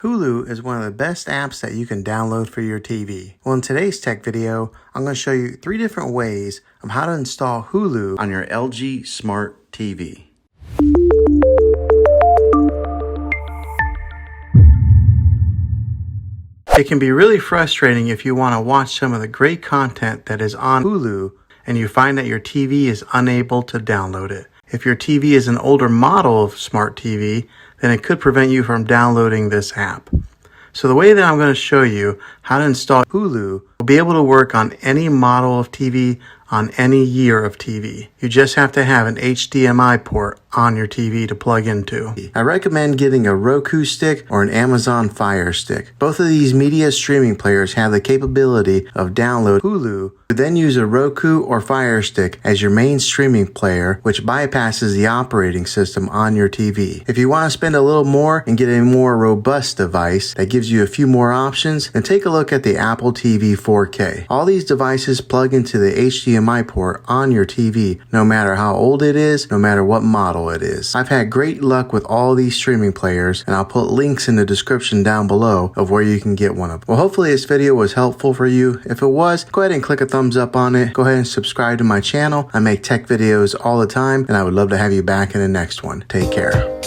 Hulu is one of the best apps that you can download for your TV. Well, in today's tech video, I'm going to show you 3 different ways of how to install Hulu on your LG Smart TV. It can be really frustrating if you want to watch some of the great content that is on Hulu and you find that your TV is unable to download it. If your TV is an older model of smart TV, then it could prevent you from downloading this app. So the way that I'm going to show you how to install Hulu will be able to work on any model of TV, on any year of TV. You just have to have an HDMI port on your TV to plug into. I recommend getting a Roku stick or an Amazon Fire Stick. Both of these media streaming players have the capability of download Hulu. Then use a Roku or Fire Stick as your main streaming player, which bypasses the operating system on your TV. If you want to spend a little more and get a more robust device that gives you a few more options, then take a look at the Apple TV 4K. All these devices plug into the HDMI port on your TV, no matter how old it is, no matter what model it is. I've had great luck with all these streaming players, and I'll put links in the description down below of where you can get one of them. Well, hopefully this video was helpful for you. If it was, go ahead and click a thumbs up on it. Go ahead and subscribe to my channel. I make tech videos all the time, and I would love to have you back in the next one. Take care.